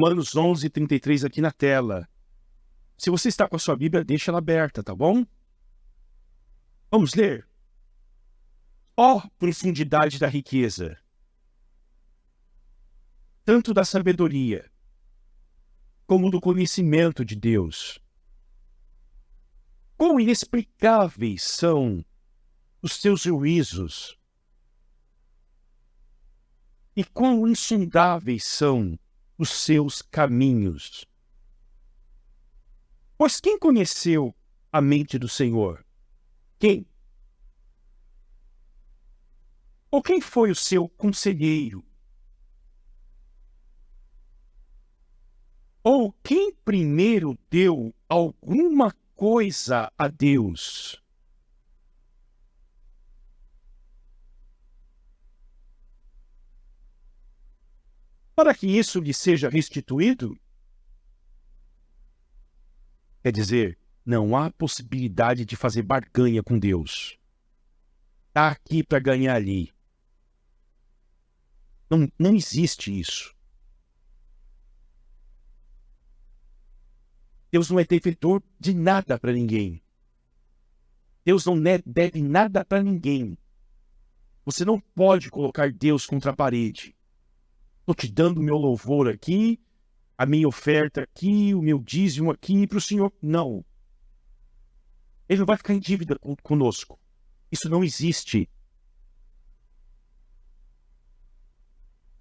Romanos 11:33 aqui na tela. Se você está com a sua Bíblia, deixa ela aberta, tá bom? Vamos ler. Ó profundidade da riqueza, tanto da sabedoria, como do conhecimento de Deus. Quão inexplicáveis são os teus juízos, e quão insondáveis são os seus caminhos. Pois quem conheceu a mente do Senhor? Quem? Ou quem foi o seu conselheiro? Ou quem primeiro deu alguma coisa a Deus? Para que isso lhe seja restituído? Quer dizer, não há possibilidade de fazer barganha com Deus. Está aqui para ganhar ali. Não existe isso. Deus não é devedor de nada para ninguém. Deus não deve nada para ninguém. Você não pode colocar Deus contra a parede. Estou te dando o meu louvor aqui, a minha oferta aqui, o meu dízimo aqui para o Senhor. Não. Ele não vai ficar em dívida conosco. Isso não existe.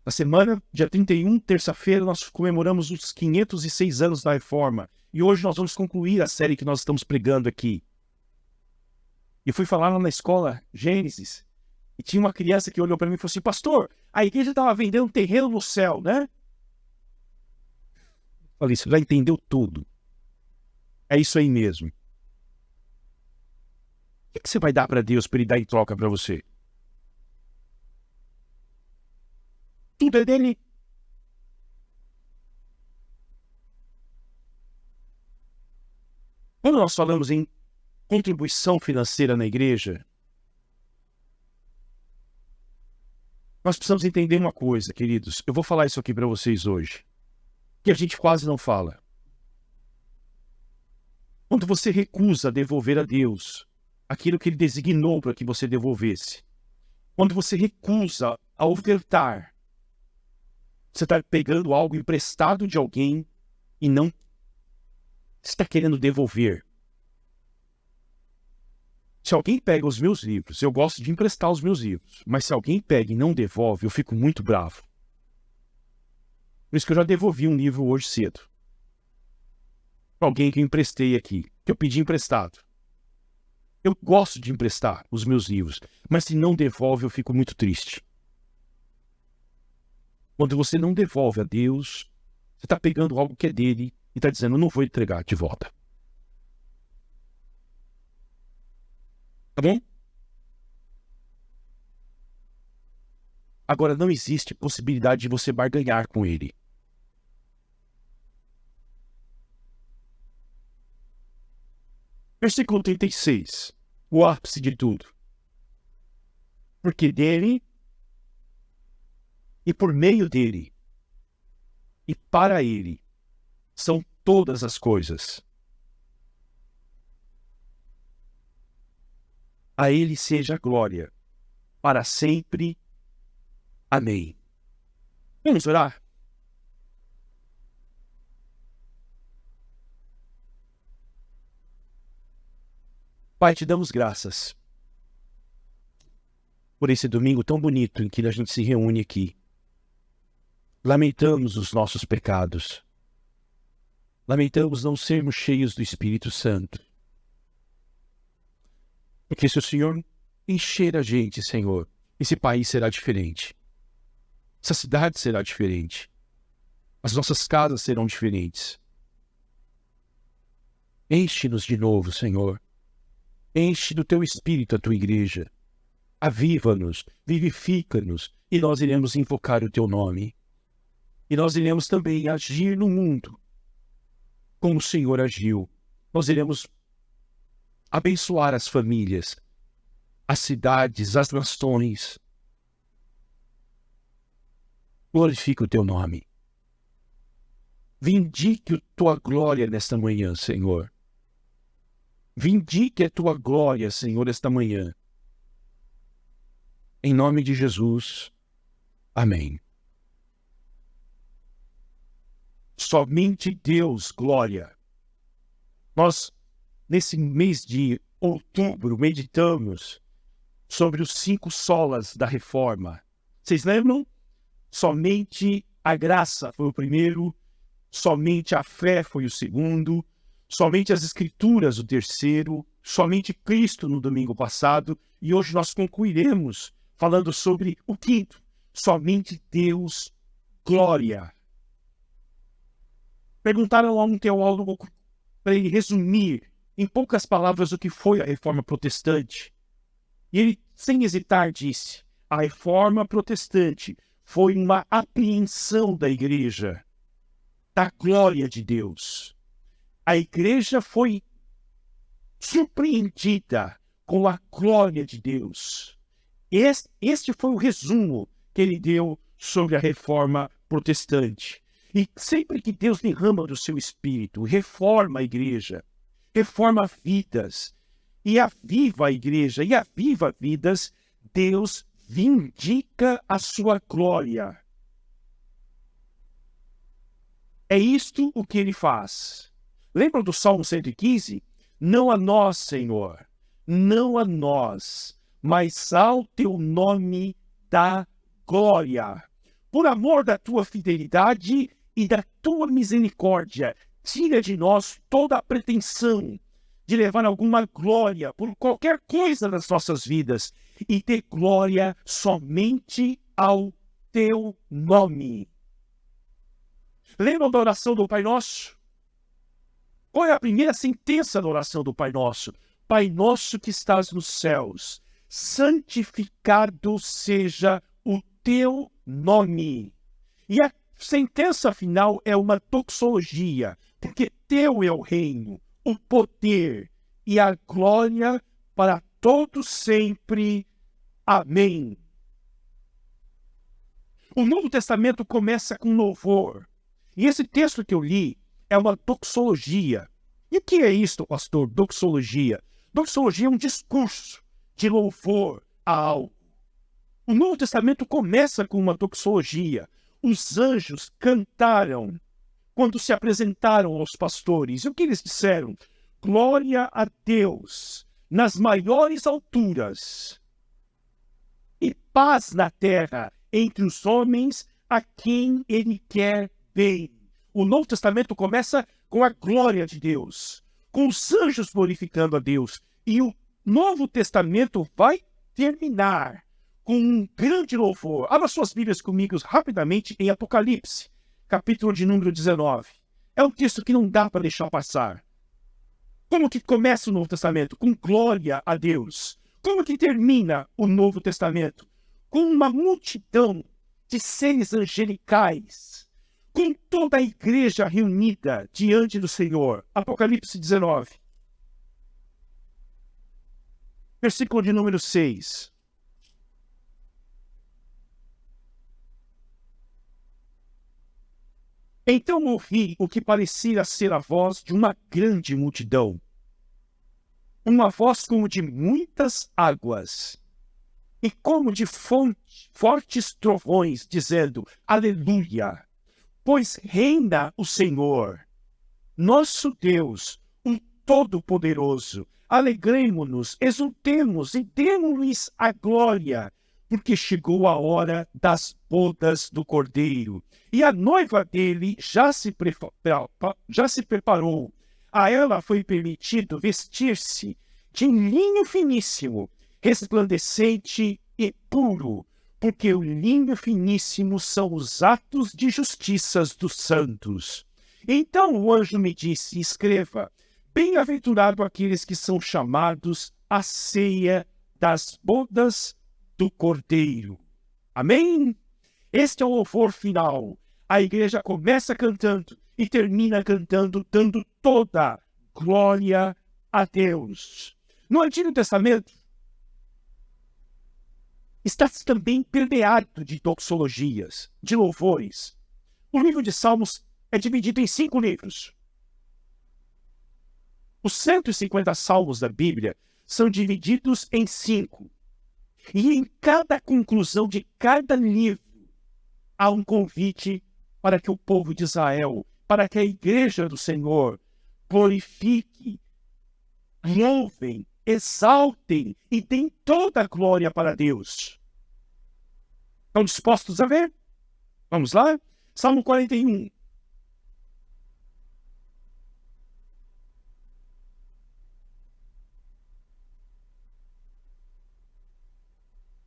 Na semana, dia 31, terça-feira, nós comemoramos os 506 anos da Reforma. E hoje nós vamos concluir a série que nós estamos pregando aqui. E fui falar lá na escola Gênesis. E tinha uma criança que olhou para mim e falou assim: pastor, a igreja estava vendendo um terreno no céu, né? Eu falei, você já entendeu tudo. É isso aí mesmo. O que você vai dar para Deus para Ele dar em troca para você? Tudo é dele. Quando nós falamos em contribuição financeira na igreja, nós precisamos entender uma coisa, queridos. Eu vou falar isso aqui para vocês hoje, que a gente quase não fala. Quando você recusa devolver a Deus aquilo que Ele designou para que você devolvesse, quando você recusa a ofertar, você está pegando algo emprestado de alguém e não está querendo devolver. Se alguém pega os meus livros, eu gosto de emprestar os meus livros, mas se alguém pega e não devolve, eu fico muito bravo. Por isso que eu já devolvi um livro hoje cedo. Para alguém que eu emprestei aqui, que eu pedi emprestado. Eu gosto de emprestar os meus livros, mas se não devolve, eu fico muito triste. Quando você não devolve a Deus, você está pegando algo que é dele e está dizendo, eu não vou entregar de volta. Tá bom? Agora, não existe possibilidade de você barganhar com ele. Versículo 36. O ápice de tudo. Porque dele, e por meio dele, e para ele, são todas as coisas. A ele seja a glória, para sempre. Amém. Vamos orar? Pai, te damos graças por esse domingo tão bonito em que a gente se reúne aqui. Lamentamos os nossos pecados. Lamentamos não sermos cheios do Espírito Santo. Porque se o Senhor encher a gente, Senhor, esse país será diferente. Essa cidade será diferente. As nossas casas serão diferentes. Enche-nos de novo, Senhor. Enche do teu Espírito a tua igreja. Aviva-nos, vivifica-nos, e nós iremos invocar o teu nome. E nós iremos também agir no mundo como o Senhor agiu. Nós iremos abençoar as famílias, as cidades, as nações. Glorifica o teu nome. Vindique a tua glória nesta manhã, Senhor. Vindique a tua glória, Senhor, esta manhã. Em nome de Jesus. Amém. Somente Deus, glória. Nós, nesse mês de outubro, meditamos sobre os 5 solas da reforma. Vocês lembram? Somente a graça foi o primeiro, somente a fé foi o segundo, somente as escrituras o terceiro, somente Cristo no domingo passado, e hoje nós concluiremos falando sobre o quinto, somente Deus, glória. Perguntaram a um teólogo para ele resumir em poucas palavras o que foi a reforma protestante. E ele, sem hesitar, disse: a reforma protestante foi uma apreensão da igreja, da glória de Deus. A igreja foi surpreendida com a glória de Deus. Este foi o resumo que ele deu sobre a reforma protestante. E sempre que Deus derrama do seu espírito, reforma a igreja, reforma vidas, e aviva a igreja, e aviva vidas, Deus vindica a sua glória. É isto o que ele faz. Lembram do Salmo 115? Não a nós, Senhor, não a nós, mas ao teu nome dá glória. Por amor da tua fidelidade e da tua misericórdia, tira de nós toda a pretensão de levar alguma glória por qualquer coisa nas nossas vidas e dê glória somente ao teu nome. Lembram da oração do Pai Nosso? Qual é a primeira sentença da oração do Pai Nosso? Pai nosso que estás nos céus, santificado seja o teu nome. E a sentença final é uma doxologia, porque teu é o reino, o poder e a glória para todos sempre. Amém. O Novo Testamento começa com louvor. E esse texto que eu li é uma doxologia. E o que é isto, pastor? Doxologia. Doxologia é um discurso de louvor a algo. O Novo Testamento começa com uma doxologia. Os anjos cantaram quando se apresentaram aos pastores. E o que eles disseram? Glória a Deus nas maiores alturas e paz na terra entre os homens a quem ele quer bem. O Novo Testamento começa com a glória de Deus, com os anjos glorificando a Deus. E o Novo Testamento vai terminar com um grande louvor. Abra suas Bíblias comigo rapidamente em Apocalipse, capítulo de número 19. É um texto que não dá para deixar passar. Como que começa o Novo Testamento? Com glória a Deus. Como que termina o Novo Testamento? Com uma multidão de seres angelicais, com toda a igreja reunida diante do Senhor. Apocalipse 19. Versículo de número 6. Então ouvi o que parecia ser a voz de uma grande multidão, uma voz como de muitas águas, e como de fortes trovões, dizendo: Aleluia! Pois reina o Senhor, nosso Deus, o Todo-Poderoso. Alegremo-nos, exultemos e demos-lhes a glória, porque chegou a hora das bodas do Cordeiro, e a noiva dele já se preparou. A ela foi permitido vestir-se de linho finíssimo, resplandecente e puro, porque o linho finíssimo são os atos de justiça dos santos. Então o anjo me disse: escreva, bem-aventurado aqueles que são chamados à ceia das bodas do Cordeiro. Amém? Este é o louvor final. A igreja começa cantando e termina cantando, dando toda glória a Deus. No Antigo Testamento, está também permeado de doxologias, de louvores. O livro de Salmos é dividido em 5 livros. Os 150 salmos da Bíblia são divididos em 5. E em cada conclusão de cada livro, há um convite para que o povo de Israel, para que a igreja do Senhor glorifique, louvem, exaltem e deem toda a glória para Deus. Estão dispostos a ver? Vamos lá? Salmo 41.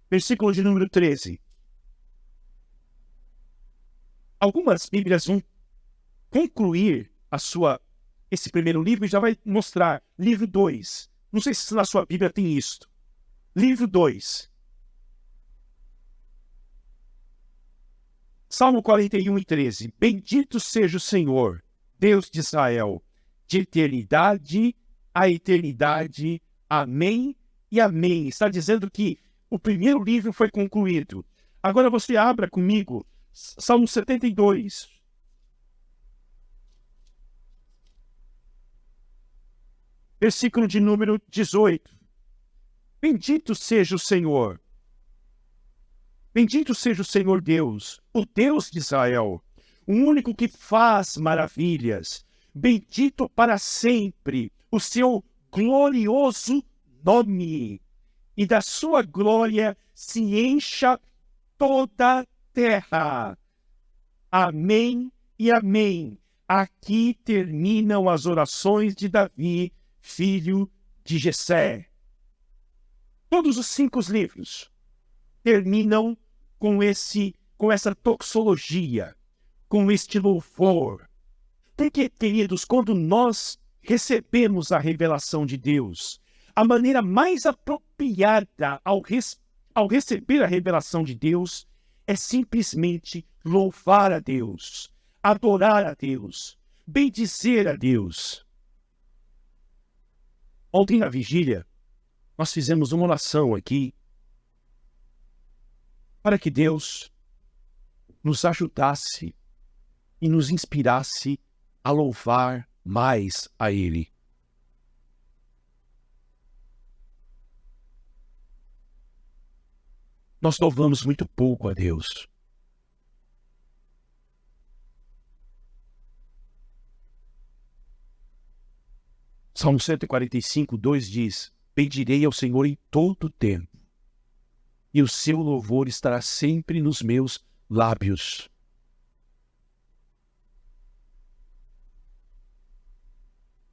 Versículo de número 13. Algumas Bíblias vão concluir esse primeiro livro e já vai mostrar livro 2. Não sei se na sua Bíblia tem isto. Livro 2. Salmo 41 e 13. Bendito seja o Senhor, Deus de Israel, de eternidade a eternidade. Amém e amém. Está dizendo que o primeiro livro foi concluído. Agora você abra comigo Salmo 72. Versículo de número 18. Bendito seja o Senhor. Bendito seja o Senhor Deus, o Deus de Israel, o único que faz maravilhas. Bendito para sempre o seu glorioso nome. E da sua glória se encha toda a terra. Amém e amém. Aqui terminam as orações de Davi, filho de Jessé. Todos os 5 livros terminam com essa toxologia, com este louvor. Porque, queridos, quando nós recebemos a revelação de Deus, a maneira mais apropriada ao receber a revelação de Deus é simplesmente louvar a Deus, adorar a Deus, bendizer a Deus. Ontem na vigília, nós fizemos uma oração aqui para que Deus nos ajudasse e nos inspirasse a louvar mais a Ele. Nós louvamos muito pouco a Deus. Salmo 145, 2 diz: Bendirei ao Senhor em todo o tempo, e o seu louvor estará sempre nos meus lábios.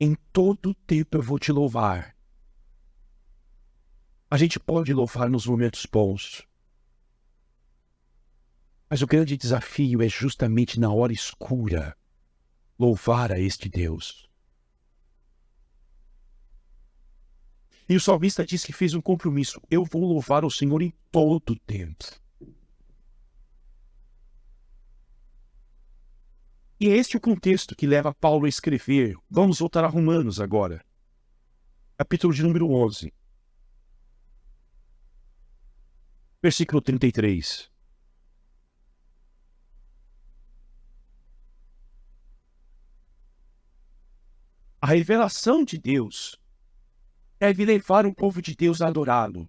Em todo o tempo eu vou te louvar. A gente pode louvar nos momentos bons, mas o grande desafio é justamente na hora escura louvar a este Deus. E o salmista diz que fez um compromisso: eu vou louvar o Senhor em todo o tempo. E é este o contexto que leva Paulo a escrever. Vamos voltar a Romanos agora. Capítulo de número 11. Versículo 33. A revelação de Deus deve levar o povo de Deus a adorá-lo.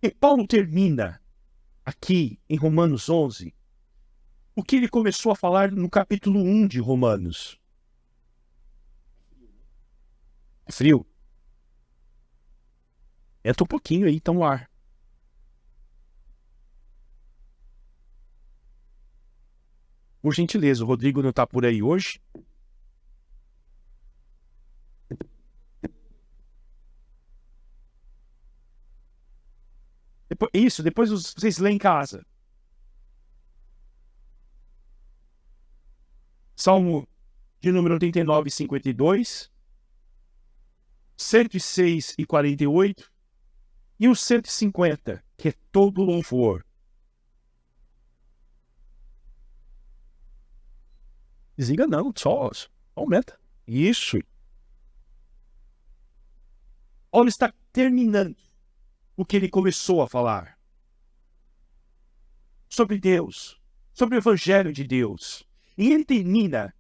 E Paulo termina aqui em Romanos 11 o que ele começou a falar no capítulo 1 de Romanos. Frio? Entra um pouquinho aí, então, o ar. Por gentileza, o Rodrigo não está por aí hoje? Depois vocês lêem em casa. Salmo de número 89 e 52, 106 e 48 e o 150, que é todo louvor. Desliga não, só aumenta. Isso. Paulo está terminando o que ele começou a falar sobre Deus, sobre o Evangelho de Deus. E ele termina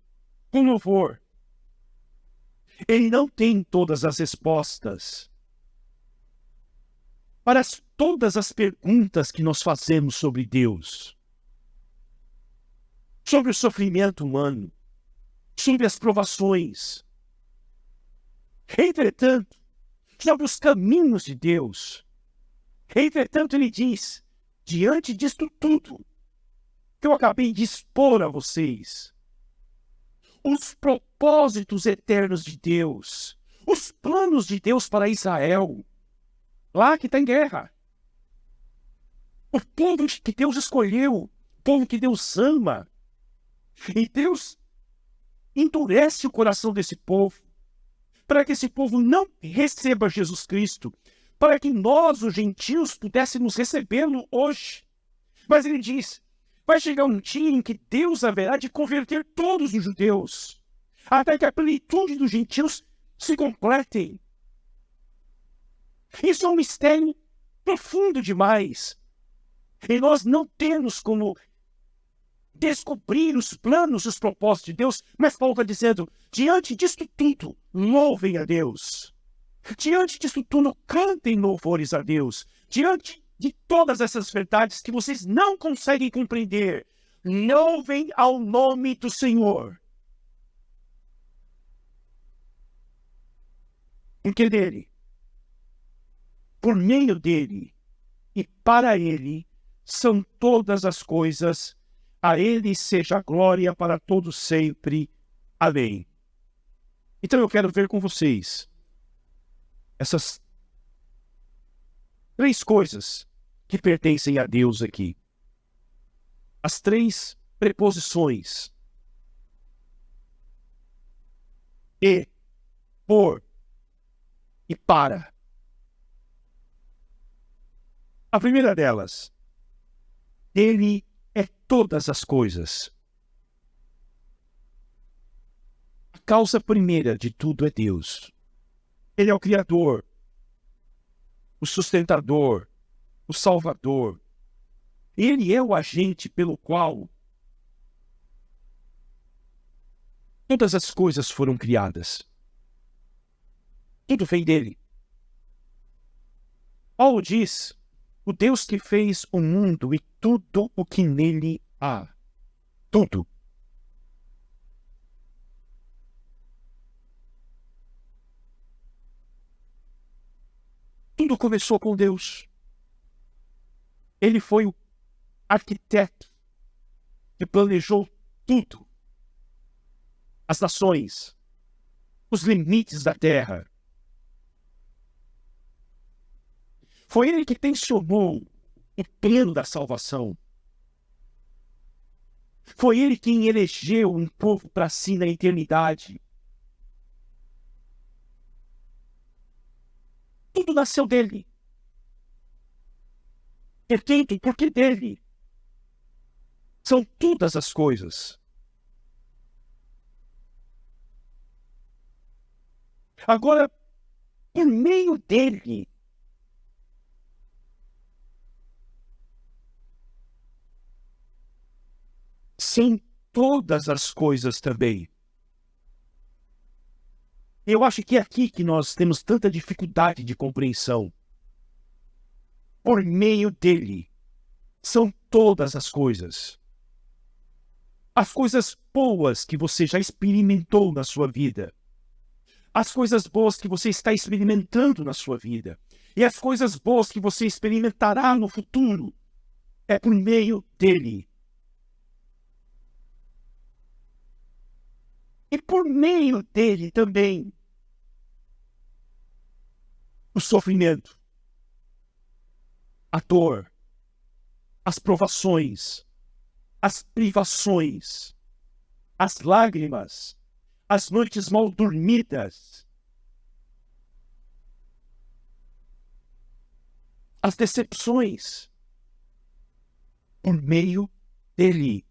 com louvor. Ele não tem todas as respostas para todas as perguntas que nós fazemos sobre Deus, sobre o sofrimento humano, sobre as provações. Entretanto, sobre os caminhos de Deus. Entretanto, ele diz, diante disto tudo que eu acabei de expor a vocês, os propósitos eternos de Deus, os planos de Deus para Israel, lá que está em guerra, o povo que Deus escolheu, o povo que Deus ama, e Deus endurece o coração desse povo, para que esse povo não receba Jesus Cristo, para que nós, os gentios, pudéssemos recebê-lo hoje. Mas ele diz, vai chegar um dia em que Deus haverá de converter todos os judeus, até que a plenitude dos gentios se completem. Isso é um mistério profundo demais. E nós não temos como descobrir os planos, os propósitos de Deus, mas Paulo está dizendo, diante disto tudo, louvem a Deus. Diante disto tudo, cantem louvores a Deus. Diante de todas essas verdades que vocês não conseguem compreender, louvem ao nome do Senhor. Porque dele, por meio dele e para ele, são todas as coisas. A ele seja a glória para todos sempre. Amém. Então eu quero ver com vocês essas 3 coisas que pertencem a Deus aqui. As 3 preposições. E, por e para. A primeira delas, dele é todas as coisas. A causa primeira de tudo é Deus. Ele é o Criador, o sustentador, o Salvador. Ele é o agente pelo qual todas as coisas foram criadas. Tudo vem dele. Paulo diz, o Deus que fez o mundo e tudo o que nele há. Tudo. Tudo começou com Deus. Ele foi o arquiteto que planejou tudo. As nações, os limites da terra. Foi ele que tensionou o plano da salvação. Foi ele quem elegeu um povo para si na eternidade. Tudo nasceu dele. Portanto, porque dele são todas as coisas. Agora, por meio dele, são todas as coisas também. Eu acho que é aqui que nós temos tanta dificuldade de compreensão. Por meio dele, são todas as coisas. As coisas boas que você já experimentou na sua vida. As coisas boas que você está experimentando na sua vida. E as coisas boas que você experimentará no futuro. É por meio dele. E por meio dele também, o sofrimento, a dor, as provações, as privações, as lágrimas, as noites mal dormidas, as decepções, por meio dele.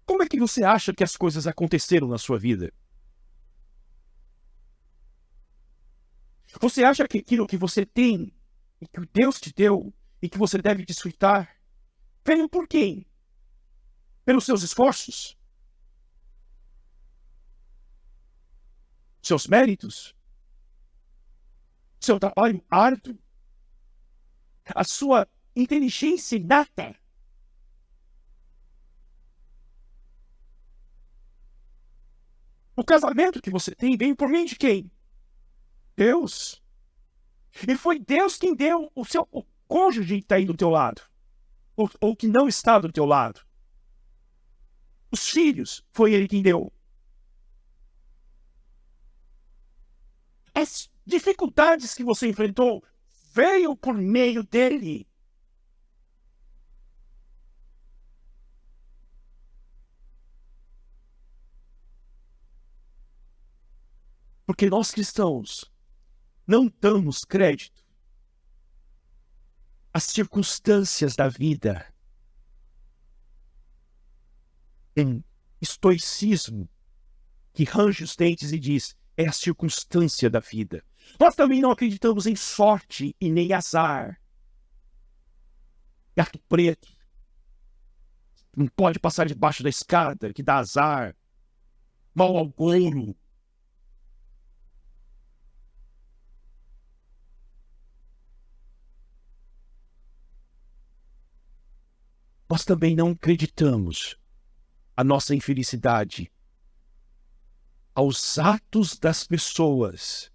Como é que você acha que as coisas aconteceram na sua vida? Você acha que aquilo que você tem e que o Deus te deu e que você deve desfrutar, veio por quem? Pelos seus esforços? Seus méritos? Seu trabalho árduo? A sua inteligência inata? O casamento que você tem veio por meio de quem? Deus. E foi Deus quem deu o seu cônjuge que está aí do teu lado. Ou que não está do teu lado. Os filhos, foi Ele quem deu. As dificuldades que você enfrentou veio por meio dele. Porque nós cristãos não damos crédito às circunstâncias da vida. Em estoicismo, que range os dentes e diz, é a circunstância da vida. Nós também não acreditamos em sorte e nem azar. Gato preto não pode passar debaixo da escada, que dá azar. Mau agouro. Nós também não acreditamos a nossa infelicidade aos atos das pessoas.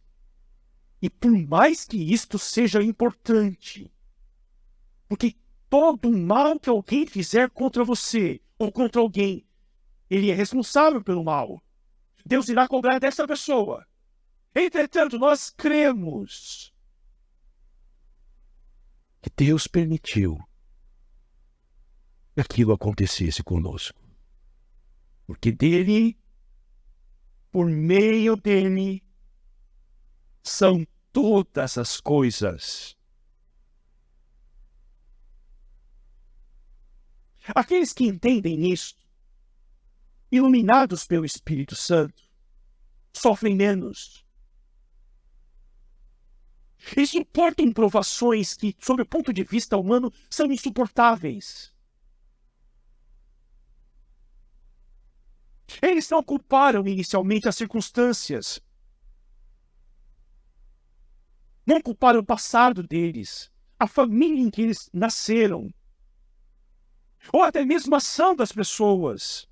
E por mais que isto seja importante, porque todo mal que alguém fizer contra você ou contra alguém, ele é responsável pelo mal. Deus irá cobrar dessa pessoa. Entretanto, nós cremos que Deus permitiu que aquilo acontecesse conosco. Porque dele, por meio dele, são todas as coisas. Aqueles que entendem isso, iluminados pelo Espírito Santo, sofrem menos. E suportam provações que, sob o ponto de vista humano, são insuportáveis. Eles não culparam inicialmente as circunstâncias. Não culparam o passado deles, a família em que eles nasceram, ou até mesmo a ação das pessoas.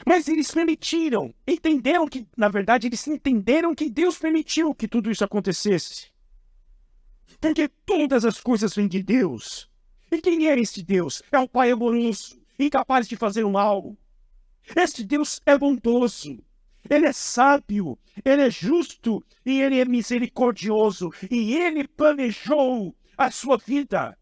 Mas eles permitiram, entenderam que, na verdade, eles entenderam que Deus permitiu que tudo isso acontecesse. Porque todas as coisas vêm de Deus. E quem é esse Deus? É o Pai amoroso, incapaz de fazer o mal. Este Deus é bondoso, Ele é sábio, Ele é justo e Ele é misericordioso. E Ele planejou a sua vida.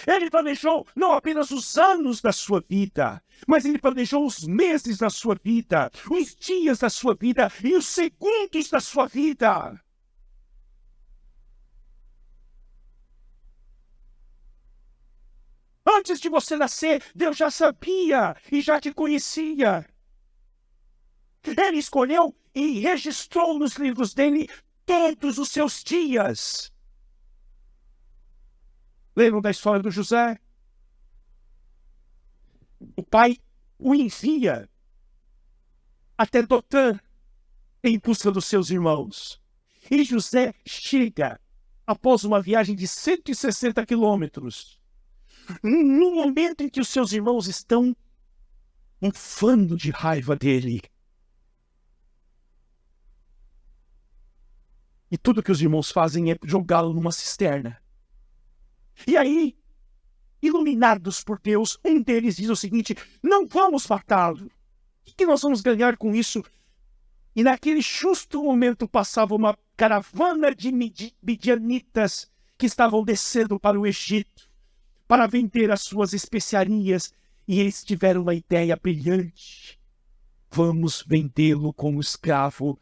Ele planejou não apenas os anos da sua vida, mas Ele planejou os meses da sua vida, os dias da sua vida e os segundos da sua vida. Antes de você nascer, Deus já sabia e já te conhecia. Ele escolheu e registrou nos livros dele todos os seus dias. Lembram da história do José? O pai o envia até Dotã em busca dos seus irmãos. E José chega após uma viagem de 160 quilômetros. No momento em que os seus irmãos estão bufando de raiva dele. E tudo que os irmãos fazem é jogá-lo numa cisterna. E aí, iluminados por Deus, um deles diz o seguinte: não vamos matá-lo. O que nós vamos ganhar com isso? E naquele justo momento passava uma caravana de midianitas que estavam descendo para o Egito para vender as suas especiarias, e eles tiveram uma ideia brilhante. Vamos vendê-lo como escravo,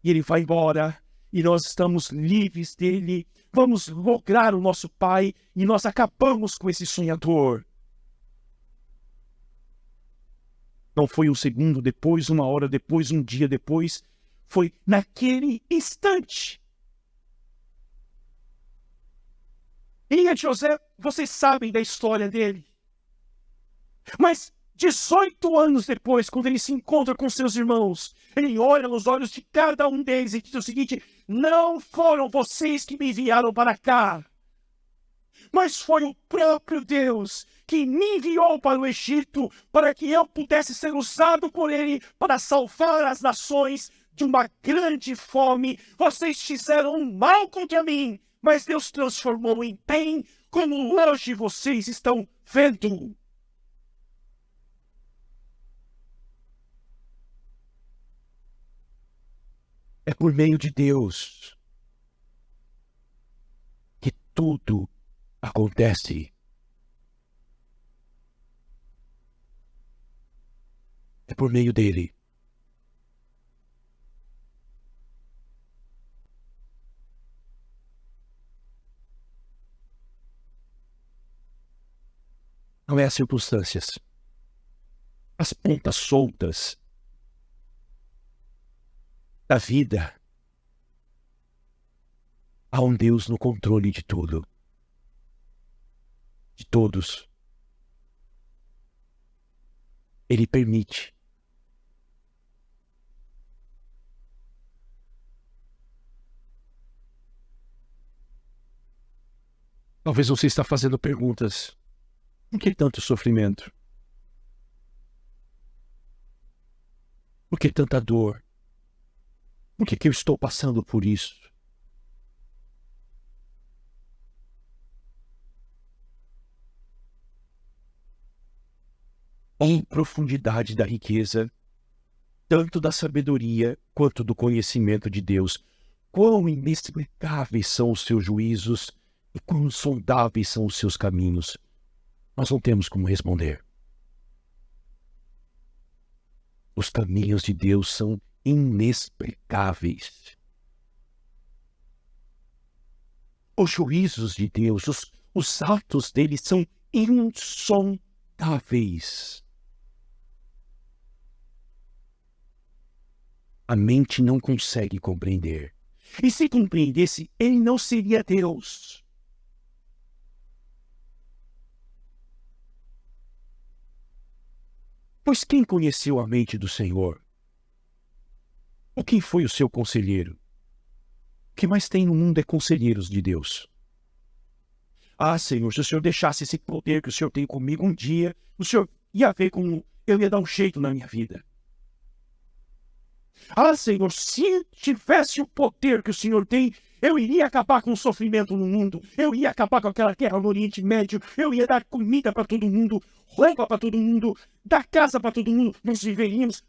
e ele vai embora, e nós estamos livres dele. Vamos lograr o nosso pai, e nós acabamos com esse sonhador. Não foi um segundo depois, uma hora depois, um dia depois. Foi naquele instante. E José, vocês sabem da história dele. Mas 18 anos depois, quando ele se encontra com seus irmãos, ele olha nos olhos de cada um deles e diz o seguinte: não foram vocês que me enviaram para cá, mas foi o próprio Deus que me enviou para o Egito para que eu pudesse ser usado por ele para salvar as nações de uma grande fome. Vocês fizeram mal contra mim, mas Deus transformou em bem, como hoje vocês estão vendo. É por meio de Deus que tudo acontece. É por meio dele. Não é as circunstâncias. As pontas soltas da vida. Há um Deus no controle de tudo. De todos. Ele permite. Talvez você está fazendo perguntas. Por que tanto sofrimento? Por que tanta dor? Por que eu estou passando por isso? Em profundidade da riqueza, tanto da sabedoria quanto do conhecimento de Deus. Quão inexplicáveis são os seus juízos e quão insondáveis são os seus caminhos. Nós não temos como responder. Os caminhos de Deus são inexplicáveis. Os juízos de Deus, os atos dele são insondáveis. A mente não consegue compreender. E se compreendesse, ele não seria Deus. Pois quem conheceu a mente do Senhor? Ou quem foi o seu conselheiro? O que mais tem no mundo é conselheiros de Deus. Ah, Senhor, se o Senhor deixasse esse poder que o Senhor tem comigo um dia, o Senhor ia ver como eu ia dar um jeito na minha vida. Ah, Senhor, se tivesse o poder que o Senhor tem, eu iria acabar com o sofrimento no mundo, eu ia acabar com aquela guerra no Oriente Médio, eu ia dar comida para todo mundo, roupa para todo mundo, dar casa para todo mundo, nós viveríamos.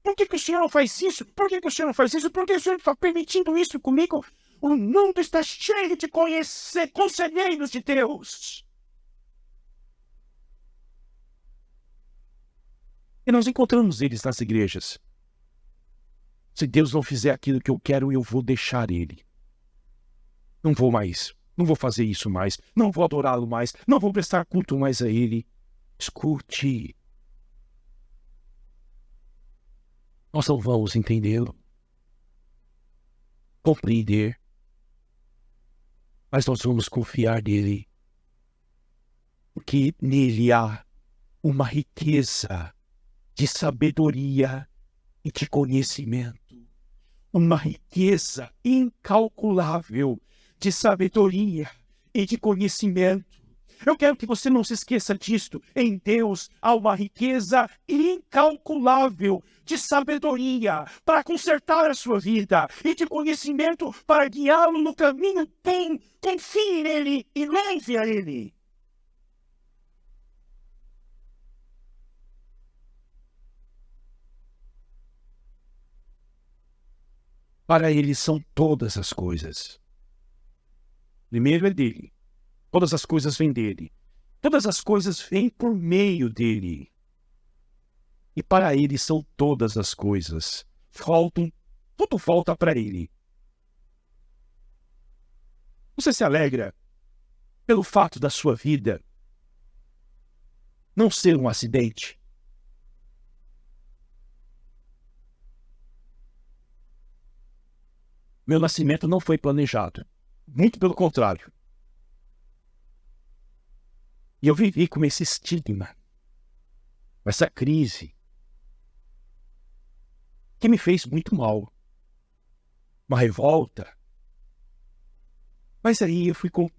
Por que o Senhor não faz isso? Por que o Senhor não faz isso? Por que o Senhor está permitindo isso comigo? O mundo está cheio de conselheiros de Deus. E nós encontramos eles nas igrejas. Se Deus não fizer aquilo que eu quero, eu vou deixar ele. Não vou mais. Não vou fazer isso mais. Não vou adorá-lo mais. Não vou prestar culto mais a ele. Escute. Nós não vamos entendê-lo. Compreender. Mas nós vamos confiar nele. Porque nele há uma riqueza de sabedoria e de conhecimento. Uma riqueza incalculável de sabedoria e de conhecimento. Eu quero que você não se esqueça disto. Em Deus há uma riqueza incalculável de sabedoria para consertar a sua vida e de conhecimento para guiá-lo no caminho bom. Confie nele e leve a ele. Para ele são todas as coisas. Primeiro é dele. Todas as coisas vêm dele. Todas as coisas vêm por meio dele. E para ele são todas as coisas. Tudo volta para ele. Você se alegra pelo fato da sua vida não ser um acidente? Meu nascimento não foi planejado. Muito pelo contrário. E eu vivi com esse estigma, com essa crise, que me fez muito mal. Uma revolta. Mas aí eu fui com...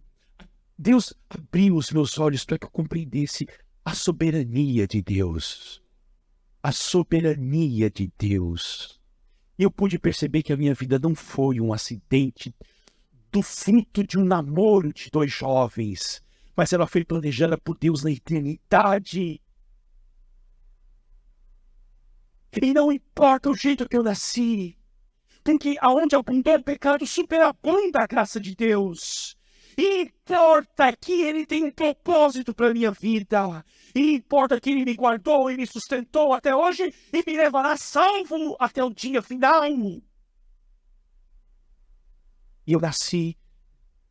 Deus abriu os meus olhos para que eu compreendesse a soberania de Deus. A soberania de Deus. E eu pude perceber que a minha vida não foi um acidente do fruto de um namoro de dois jovens, mas ela foi planejada por Deus na eternidade. E não importa o jeito que eu nasci, porque aonde abundou o pecado, superabunda a graça de Deus. E importa que Ele tem um propósito para a minha vida. E importa que Ele me guardou e me sustentou até hoje e me levará salvo até o dia final. E eu nasci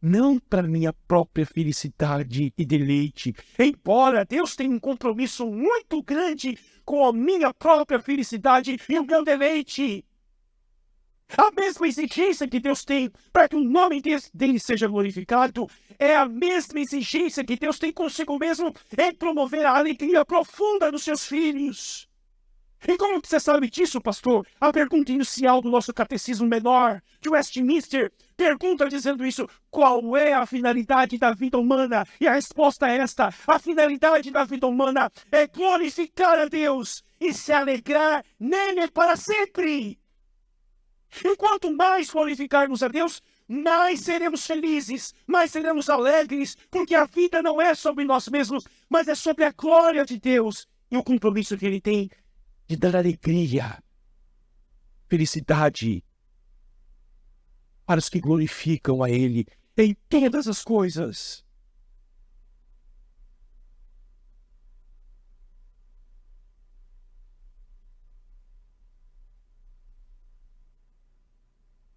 não para minha própria felicidade e deleite, embora Deus tenha um compromisso muito grande com a minha própria felicidade e o meu deleite. A mesma exigência que Deus tem para que o nome dele seja glorificado é a mesma exigência que Deus tem consigo mesmo em promover a alegria profunda dos seus filhos. E como você sabe disso, pastor? A pergunta inicial do nosso catecismo menor de Westminster pergunta dizendo isso: qual é a finalidade da vida humana? E a resposta é esta: a finalidade da vida humana é glorificar a Deus e se alegrar nele para sempre. E quanto mais glorificarmos a Deus, mais seremos felizes, mais seremos alegres, porque a vida não é sobre nós mesmos, mas é sobre a glória de Deus e o compromisso que Ele tem de dar alegria, felicidade para os que glorificam a Ele em todas as coisas.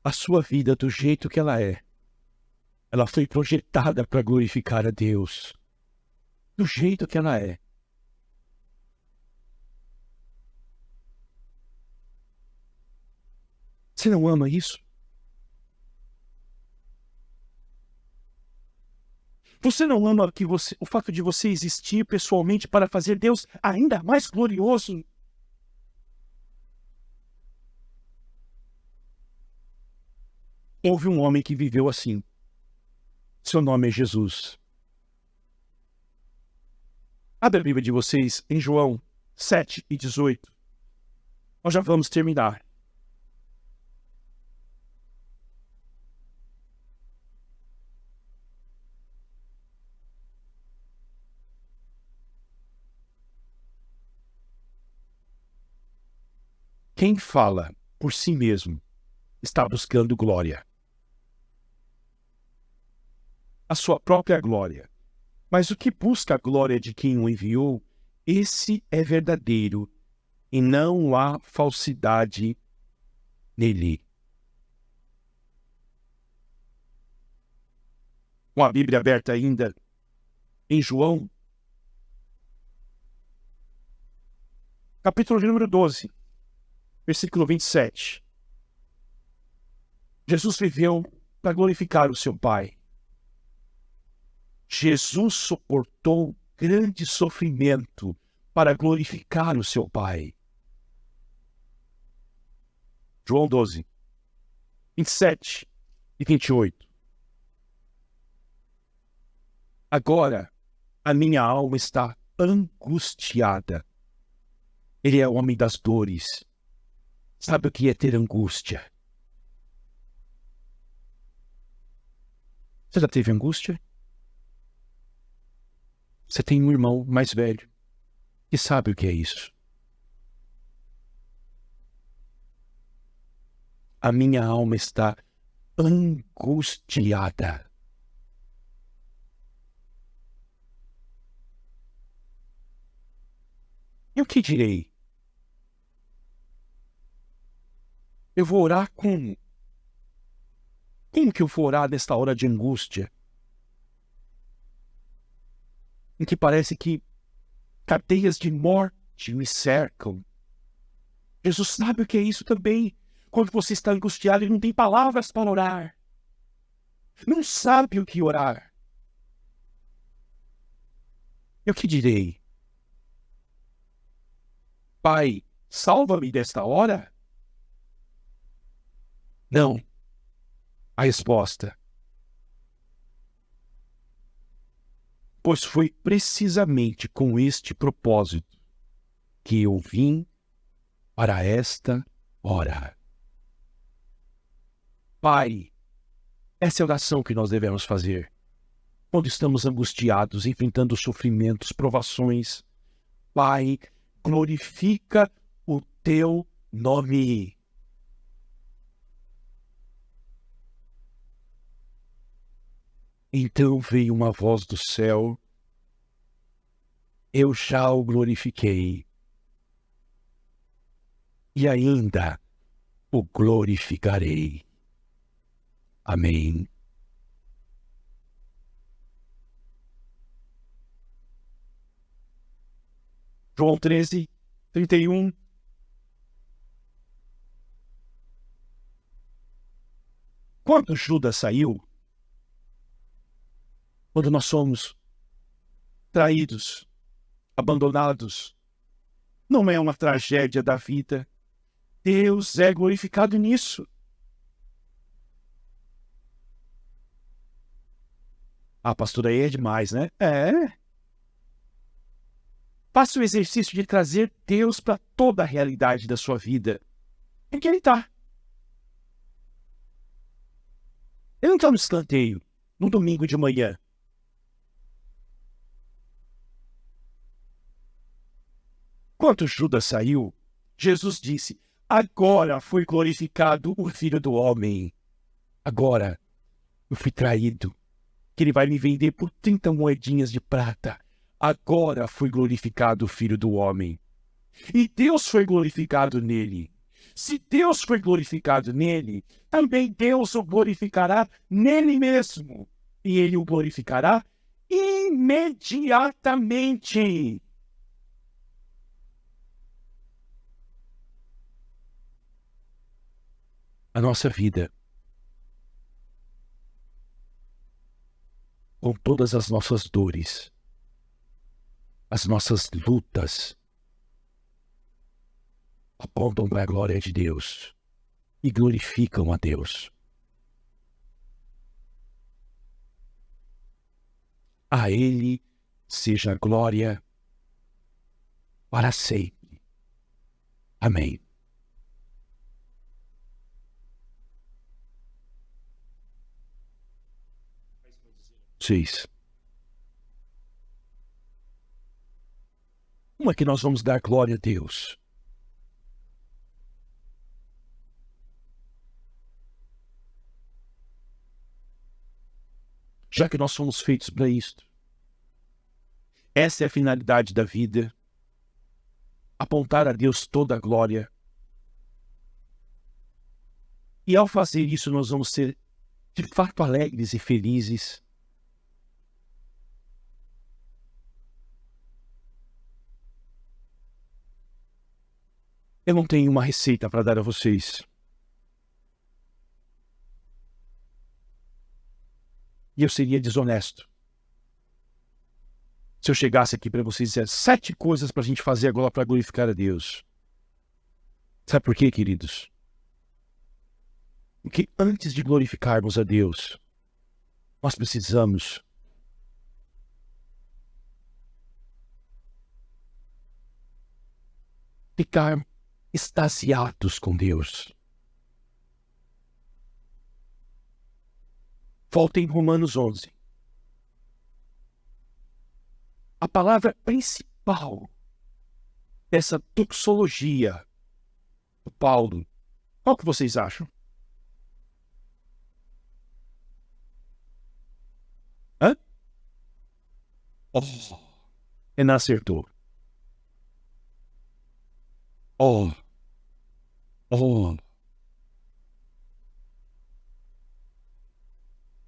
A sua vida, do jeito que ela foi projetada para glorificar a Deus, do jeito que ela é. Você não ama isso? Você não ama o fato de você existir pessoalmente para fazer Deus ainda mais glorioso? Houve um homem que viveu assim. Seu nome é Jesus. Abra a Bíblia de vocês em João 7:18. Nós já vamos terminar. Quem fala por si mesmo está buscando glória. A sua própria glória. Mas o que busca a glória de quem o enviou, esse é verdadeiro, e não há falsidade nele. Com a Bíblia aberta ainda, em João, capítulo número 12, versículo 27. Jesus viveu para glorificar o seu Pai. Jesus suportou grande sofrimento para glorificar o seu Pai. João 12, 27 e 28. Agora, a minha alma está angustiada. Ele é o homem das dores. Sabe o que é ter angústia? Você já teve angústia? Você tem um irmão mais velho que sabe o que é isso. A minha alma está angustiada. E o que direi? Eu vou orar como? Como que eu vou orar nesta hora de angústia? Em que parece que cadeias de morte me cercam. Jesus sabe o que é isso também. Quando você está angustiado e não tem palavras para orar. Não sabe o que orar. Eu que direi? Pai, salva-me desta hora? Não. A resposta. Pois foi precisamente com este propósito que eu vim para esta hora. Pai, essa é a oração que nós devemos fazer. Quando estamos angustiados, enfrentando sofrimentos, provações. Pai, glorifica o teu nome. Então veio uma voz do céu, eu já o glorifiquei, e ainda o glorificarei. Amém. João 13:31. Quando Judas saiu, quando nós somos traídos, abandonados, não é uma tragédia da vida. Deus é glorificado nisso. Ah, pastor, aí é demais, né? É. Faça o exercício de trazer Deus para toda a realidade da sua vida. Em que Ele está. Ele não está no escanteio, no domingo de manhã. Quando Judas saiu, Jesus disse, agora foi glorificado o Filho do Homem. Agora eu fui traído, que ele vai me vender por 30 moedinhas de prata. Agora foi glorificado o Filho do Homem. E Deus foi glorificado nele. Se Deus foi glorificado nele, também Deus o glorificará nele mesmo. E ele o glorificará imediatamente. A nossa vida, com todas as nossas dores, as nossas lutas, apontam para a glória de Deus e glorificam a Deus. A Ele seja a glória para sempre. Amém. 6. Como é que nós vamos dar glória a Deus? Já que nós somos feitos para isto. Essa é a finalidade da vida. Apontar a Deus toda a glória. E ao fazer isso, nós vamos ser de fato alegres e felizes. Eu não tenho uma receita para dar a vocês. E eu seria desonesto se eu chegasse aqui para vocês e dizer 7 coisas para a gente fazer agora para glorificar a Deus. Sabe por quê, queridos? Porque antes de glorificarmos a Deus, nós precisamos ficar extasiados com Deus. Volta em Romanos 11. A palavra principal dessa doxologia do Paulo, qual que vocês acham? Hã? Oh, Renan acertou. Oh, oh.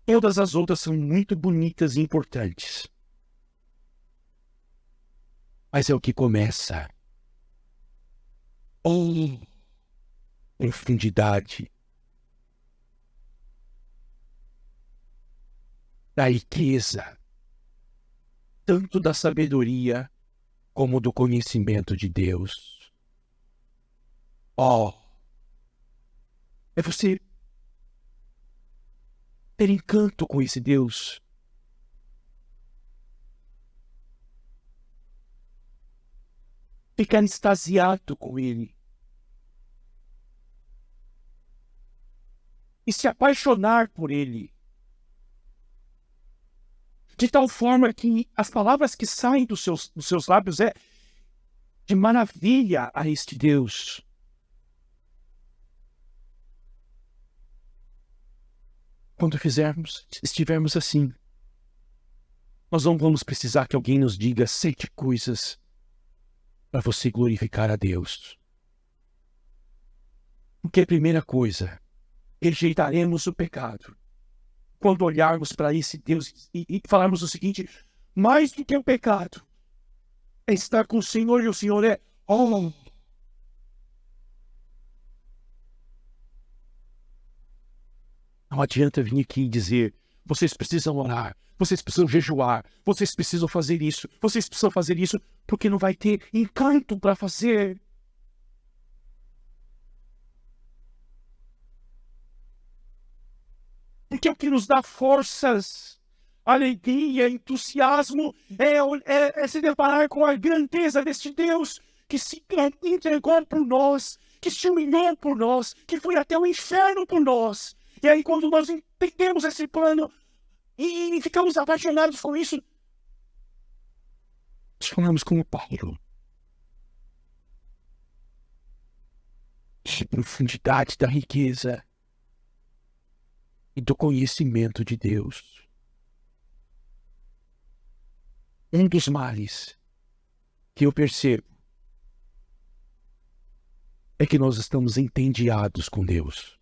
Todas as outras são muito bonitas e importantes. Mas é o que começa. Oh, profundidade da riqueza, tanto da sabedoria como do conhecimento de Deus. Oh, é você ter encanto com esse Deus. Ficar extasiado com Ele. E se apaixonar por Ele. De tal forma que as palavras que saem dos seus lábios é de maravilha a este Deus. Quando estivermos assim, nós não vamos precisar que alguém nos diga 7 coisas para você glorificar a Deus. Porque a primeira coisa, rejeitaremos o pecado. Quando olharmos para esse Deus e falarmos o seguinte: mais do que o pecado é estar com o Senhor, e o Senhor é Não adianta vir aqui e dizer: vocês precisam orar, vocês precisam jejuar, vocês precisam fazer isso, porque não vai ter encanto para fazer. Porque o que nos dá forças, alegria, entusiasmo, é se deparar com a grandeza deste Deus que se entregou por nós, que se humilhou por nós, que foi até o inferno por nós. E aí, quando nós entendemos esse plano e ficamos apaixonados com isso, nós falamos como Paulo. De profundidade da riqueza e do conhecimento de Deus. Um dos males que eu percebo é que nós estamos entediados com Deus.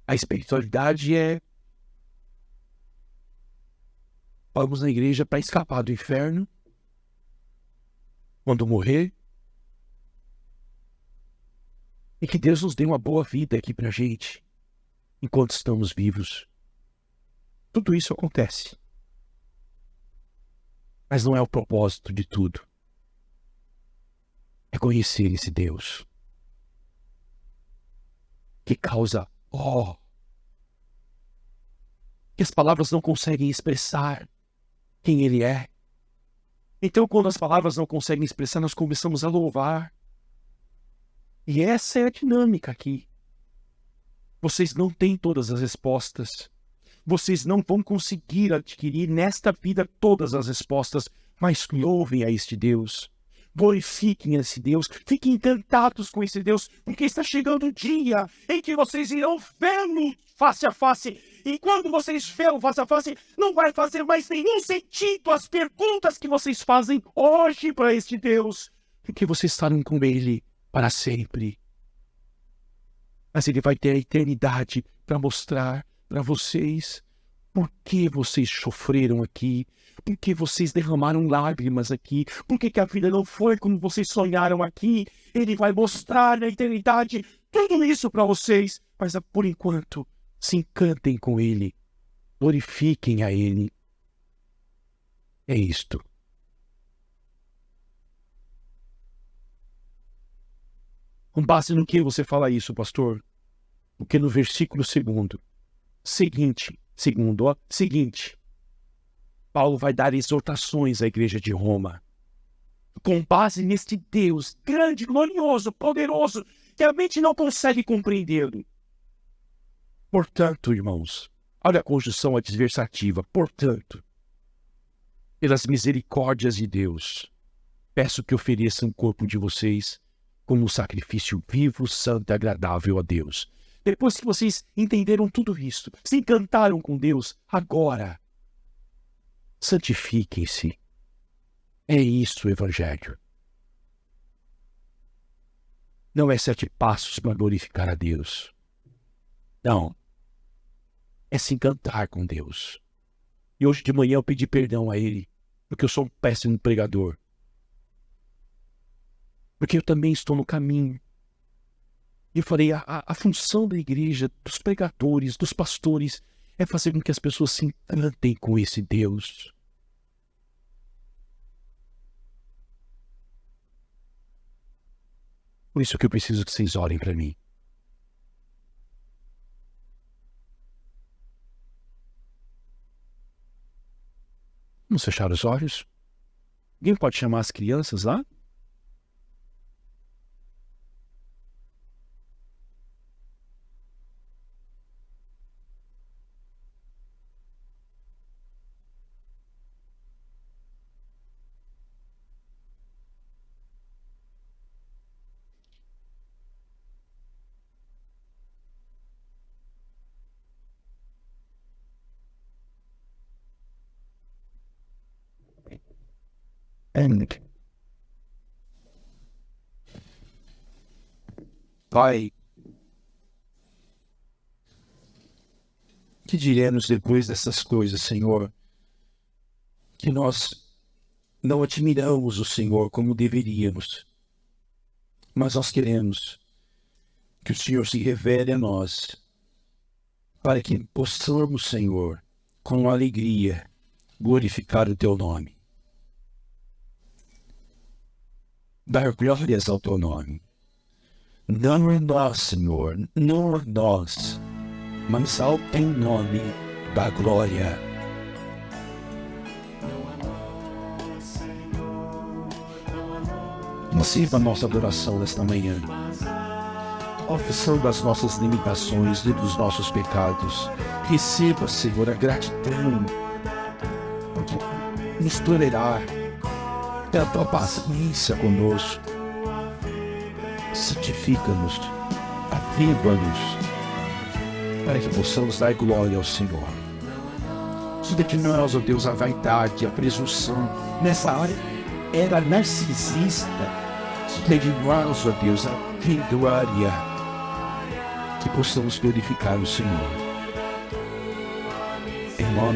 A espiritualidade é: vamos na igreja para escapar do inferno quando morrer, e que Deus nos dê uma boa vida aqui pra gente enquanto estamos vivos. Tudo isso acontece, mas não é o propósito de tudo. É conhecer esse Deus que causa que as palavras não conseguem expressar quem Ele é. Então, quando as palavras não conseguem expressar, nós começamos a louvar. E essa é a dinâmica aqui. Vocês não têm todas as respostas. Vocês não vão conseguir adquirir nesta vida todas as respostas, mas louvem a este Deus. Glorifiquem esse Deus. Fiquem encantados com esse Deus, porque está chegando o dia em que vocês irão vê-lo face a face. E quando vocês vê-lo face a face, não vai fazer mais nenhum sentido as perguntas que vocês fazem hoje para este Deus, porque vocês estarão com Ele para sempre. Mas Ele vai ter a eternidade para mostrar para vocês por que vocês sofreram aqui, por que vocês derramaram lágrimas aqui, por que a vida não foi como vocês sonharam aqui. Ele vai mostrar na eternidade tudo isso para vocês, mas por enquanto, se encantem com Ele, glorifiquem a Ele. É isto. Com base no que você fala isso, pastor? Porque no versículo seguinte, Paulo vai dar exortações à igreja de Roma. Com base neste Deus grande, glorioso, poderoso, que a mente não consegue compreendê-lo. Portanto, irmãos, olha a conjunção adversativa. Portanto, pelas misericórdias de Deus, peço que ofereçam o corpo de vocês como um sacrifício vivo, santo e agradável a Deus. Depois que vocês entenderam tudo isso, se encantaram com Deus, agora, santifiquem-se. É isso o Evangelho. não é 7 passos para glorificar a Deus. Não. É se encantar com Deus. E hoje de manhã eu pedi perdão a Ele, porque eu sou um péssimo pregador. Porque eu também estou no caminho. E eu falei, a função da igreja, dos pregadores, dos pastores, é fazer com que as pessoas se encantem com esse Deus. Por isso que eu preciso que vocês orem para mim. Vamos fechar os olhos? Alguém pode chamar as crianças lá? Pai, que diremos depois dessas coisas, Senhor? Que nós não admiramos o Senhor como deveríamos, mas nós queremos que o Senhor se revele a nós, para que possamos, Senhor, com alegria, glorificar o Teu nome. Dar glórias ao Teu nome. Não é nós, Senhor, não é nós, mas ao Teu nome da glória. Receba a nossa adoração nesta manhã, confessando as nossas limitações e dos nossos pecados. Receba, Senhor, a gratidão por nos tolerar, pela Tua paciência conosco. Santifica-nos, aviva-nos, para que possamos dar glória ao Senhor. Tira de nós, ó Deus, a vaidade, a presunção. Nessa área era narcisista. Tira de nós, ó Deus, a glória, que possamos glorificar o Senhor.